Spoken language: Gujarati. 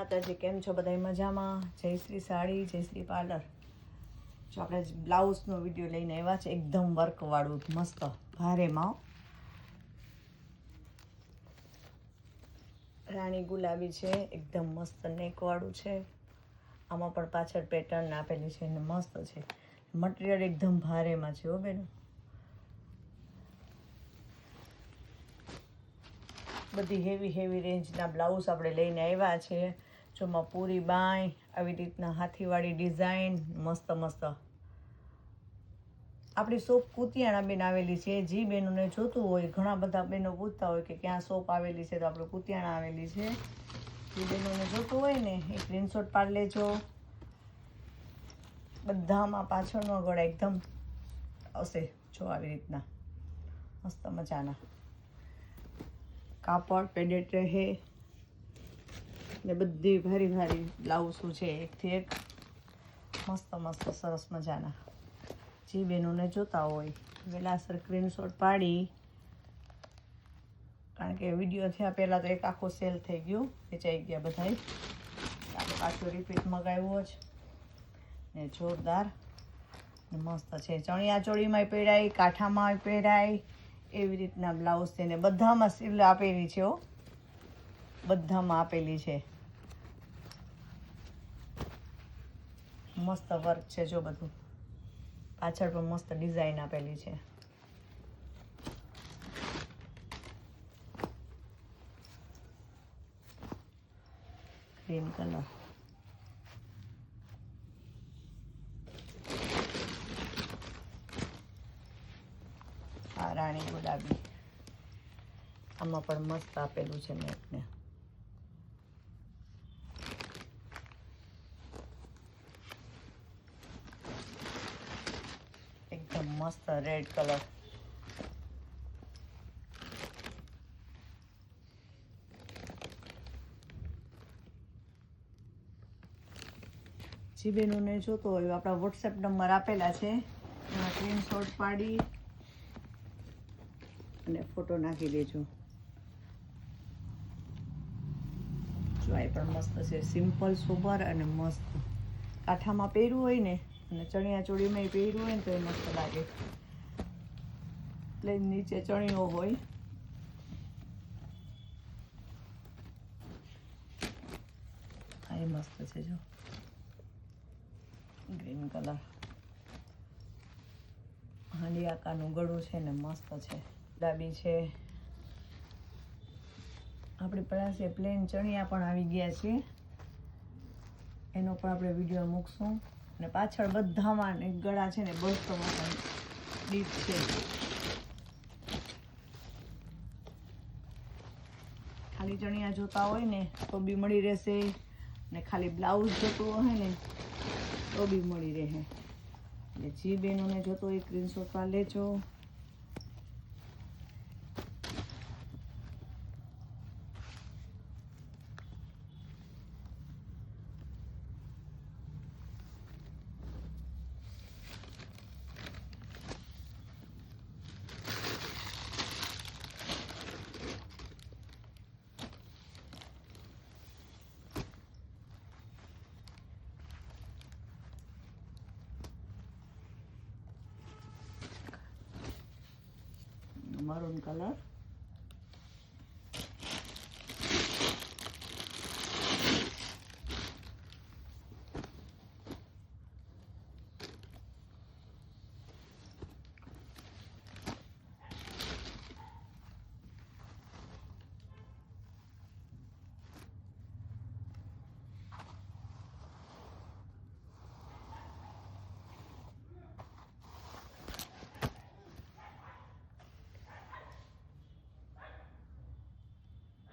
માતાજી, કેમ છો બધા? મજામાં? જય શ્રી સાડી, જય શ્રી પાર્લર. જો આપણે બ્લાઉઝનો વિડીયો લઈને આવ્યા છે, એકદમ વર્કવાળું મસ્ત ભારેમાં રાણી ગુલાબી છે, એકદમ મસ્ત નેકવાળું છે. આમાં પણ પાછળ પેટર્ન આપેલી છે અને મસ્ત છે. મટીરિયલ એકદમ ભારેમાં છે હો બેન. બધી હેવી રેન્જના બ્લાઉઝ આપણે લઈને આવ્યા છે. જોમાં પૂરી બાંય, આવી રીતના હાથીવાળી ડિઝાઇન, મસ્ત મસ્ત. આપણી શોપ કુતિયાણા બેન આવેલી છે. જે બેનોને જોતું હોય, ઘણા બધા બેનો પૂછતા હોય કે ક્યાં શોપ આવેલી છે, તો આપણે કુતિયાણા આવેલી છે. જે બેનોને જોતું હોય ને એ સ્ક્રીનશોટ પાડી લેજો. બધામાં પાછળનો ગળા એકદમ આવશે, જો આવી રીતના મસ્ત મજાના. કાપડ પેડેટ રહે ને બધી ભારી બ્લાઉઝો છે, એકથી એક મસ્ત સરસ મજાના. જે બહેનોને જોતા હોય વહેલાસર સ્ક્રીનશોટ પાડી, કારણ કે વિડીયો થયા પહેલાં તો એક આખો સેલ થઈ ગયું, વેચાઈ ગયા બધાય. આપણે પાછો રિપીટ મગાવ્યો જ ને જોરદાર ને મસ્ત છે. ચણિયા ચોળીમાંય પહેરાય, કાંઠામાં પહેરાય, એવી રીતના બ્લાઉઝ છે ને બધામાં સિલ આપેલી છે હો, બધામાં આપેલી છે. મસ્ત વર્ક છે જો બધું. પાછળ પણ મસ્ત ડિઝાઇન આપેલી છે. ગ્રીન કલર, આ રાણી ગુલાબી, આમાં પણ મસ્ત આપેલું છે મેટને. એકદમ મસ્ત રેડ કલર, જે બેનોને જોતો હોય આપણા વોટ્સએપ નંબર આપેલા છે, એમાં સ્ક્રીનશોટ પાડી અને ફોટો નાખી દેજો. જો આ પણ મસ્ત છે, સિમ્પલ સોબર અને મસ્ત. કાંઠામાં પહેર્યું હોય ને અને ચણિયા ચોળીમાં પહેર્યું હોય ને તો એ મસ્ત લાગે. પ્લેન નીચે ચણિયો હોય. આ મસ્ત છે જો, ગ્રીન કલર. હાંડિયાકાનું ગળું છે ને મસ્ત છે. ગુલાબી છે. આપણી પાસે પ્લેન ચણિયા પણ આવી ગયા છે, એનો પણ આપણે વિડીયો મૂકશું. અને પાછળ બધામાં ગળા છે ને બસ્તો ડીપ છે. ખાલી ચણિયા જોતા હોય ને તો બી મળી રહેશે, ને ખાલી બ્લાઉઝ જોતું હોય ને તો બી મળી રહે. એટલે જે બેનોને જોતો હોય સ્ક્રીનશોટ પર લેજો. Maroon colour,